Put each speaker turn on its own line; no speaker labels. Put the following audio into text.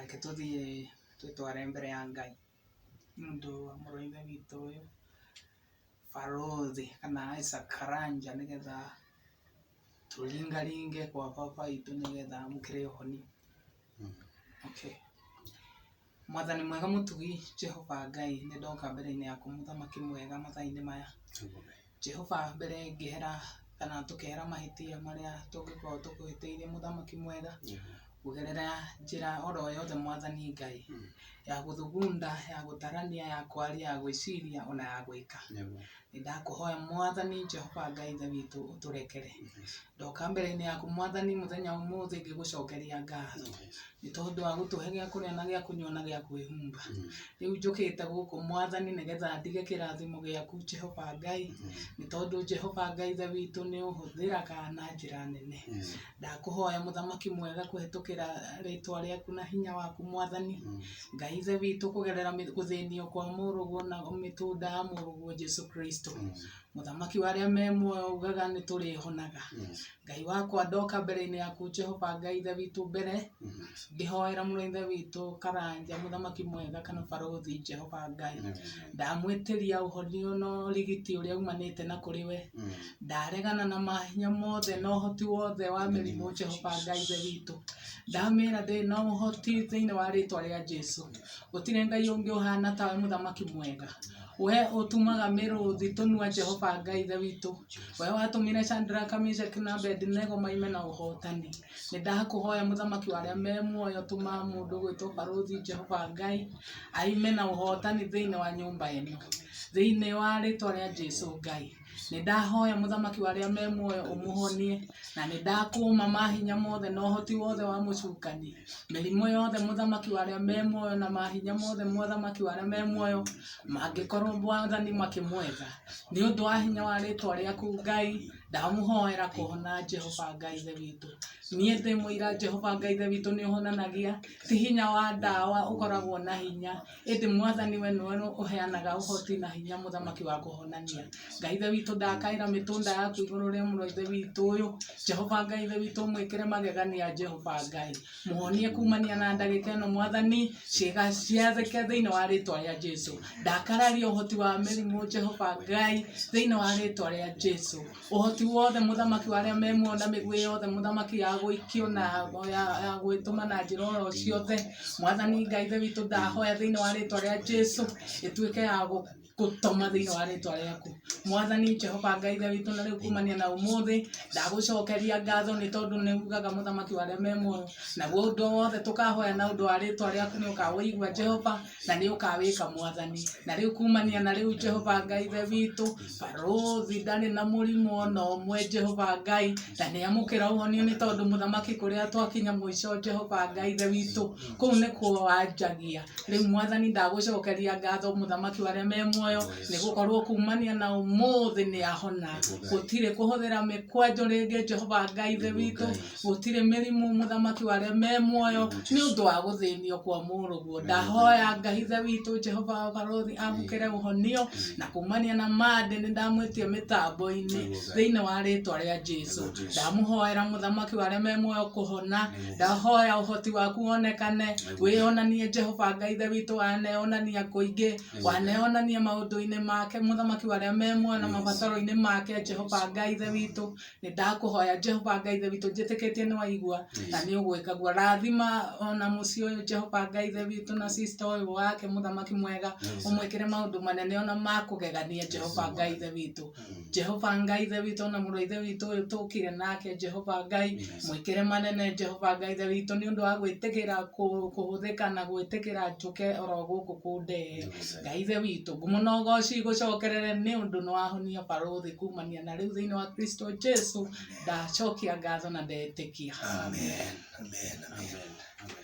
reke tuthie twitware mbere ya Ngai nundu wa muroithe witu uyu Barothi kana Isaac Karanja nigetha tulingalinge kwa baba itu nigetha mukire uhoni. Okay. Mwathani mwega mutugi Jehova Ngai ni ndoka mbere-ini yaku muthamaki mwega mathaini maya. Jehova mbere ngihera kana tukehera mahitia maria tungikorwo tukuhitiirie muthamaki mwega kugerera njira oro yothe Mwathani Ngai ya guthugunda ya gutarania ya kwaria ya gwiciria ona ya gwika. Ndakuhoya Mwathani Jehova Ngai ithe witu uturekere. Ndoka mbere-ini yaku Mwathani muthenya umuthi ngigucokeria ngatho ni tondu wa gutuhe gia kuria na gia kunywa na gia kwihumba. Riu njukite guku Mwathani nigetha ndige kirathimo giaku Jehova Ngai ni tondu Jehova Ngai ithe witu ni uhuthiraga na njira nene. Ndakuhoya muthamaki mwega kuhitukira ritwa riaku na hinya waku Mwathani Ngai ithe witu kugerera guthinio kwa muruguo na mitunda ya muruguo Jesu Kristo. Muthamaki waria me muoyo ugaga ni turihonaga. Ngai wakwa ndoka mbere-ini yaku Jehova Ngai ithe witu mbere ngihoera muroithe witu Karanja muthamaki mwega kana Barothi Jehova Ngai ndamwitiria uhoni no rigiti uria umanite na kuri we. Ndaregana na mahinya mothe no hoti wothe wa mirimo Jehova Ngai ithe witu. Ndamira ndi no hoti thiini wa ritwa ria Jesu. Gutire Ngai ungi uhana tawe muthamaki mwega. We utumaga miruthi tunua Jehova Ngai ithe witu. We watumire Shadraka Meshaki na Abednego maime na uhotani. Ni ndakuhoya muthamaki waria me muoyo tuma mundu gwitwo Barothi Jehova Ngai aime na uhotani thiini wa nyumba ino thiini wa ritwa ria Jesu Ngai. Ni ndahoya muthamaki waria me muoyo umuhonie na ni ndakuma mahinya mothe no hoti wothe wa mucukani mirimo yothe muthamaki waria me muoyo na mahinya mothe muthamaki waria me muoyo mangikorwo Mwathani makimwetha ni undu wa hinya wa ritwa riaku Ngai ndamuhoera kuhona Jehova Ngai ithe witu. Nie ndi muira Jehova Ngai ithe witu ni uhonanagia ti hinya wa ndawa ukoragwo na hinya indi Mwathani we niwe uheanaga uhoti na hinya muthamaki wa kuhonania. Ngai ithe witu ndakaira mitunda yaku iguru ria muroithe witu uyu Jehova Ngai ithe witu mwikire magegania Jehova Ngai muhonie kumania na ndagika ino Mwathani ciega ciatheke thiini wa ritwa ria Jesu. Ndakararia uhoti wa mirimo Jehova Ngai thiini wa ritwa ria Jesu. Uhoti wothe muthamaki waria me muoyo na migwi yothe muthamaki ya guikio na ya gwituma na njira oro ciothe Mwathani Ngai ithe witu ndahoya thiini wa ritwa ria Jesu ituike ya gutoma thiini wa ritwa riaku Mwathani Jehova Ngai ithe witu. Na riu kumania na umuthi ndagucokeria ngatho ni tondu ni ugaga muthamaki waria me muoyo na undu wothe tukahoya na undu wa ritwa riaku ni ukaweigua Jehova na ni ukawika Mwathani. Na riu kumania na riu Jehova Ngai ithe witu Barothi ndari na murimo ona umwe Jehova Ngai na ni amukira uhonio ni tondu muthamaki kuria twakinya mwico Jehova Ngai ithe witu kuu ni kuo wanjagia. Riu Mwathani ndagucokeria ngatho muthamaki waria me muoyo ni gukorwo kumania na umuthi ni ahona. Gutire kuhuthira mikwanjo ringi Jehova Ngai ithe witu. Gutire mirimo muthamaki waria me muoyo ni undu wa guthinio kwa muruguo. Ndahoya Ngai ithe witu Jehova Barothi amukire uhonio na kumania na mande ni ndamwitie mitambo-ini thiini wa ritwa ria Jesu. Ndamuhoera muthamaki waria me muoyo kuhona. Ndahoya uhoti waku wonekane wionanie Jehova Ngai ithe witu. Waneonania kuingi waneonania maundu-ini make muthamaki waria me muoyo na mabataro-ini make Jehova Ngai ithe witu. Ni ndakuhoya Jehova Ngai ithe witu njitikitie ni waigua na ni ugwikagua. Rathima ona mucii uyu Jehova Ngai ithe witu na sister uyu wake muthamaki mwega umwikire maundu manene ona makugegania Jehova Ngai ithe witu. Jehova Ngai ithe witu na muroithe witu uyu tukire nake Jehova Ngai mwikire manene Jehova Ngai ithe witu ni undu wa gwitikira kuhuthika na gwitikira njuke oro guku kunde Ngai ithe witu. Ngumo na ugoci gucokerere ni undu ni wahonia Barothi kumania na riu thiini wa Kristo Jesu ndacokia ngatho na ndetikia. Amen. Amen. Amen.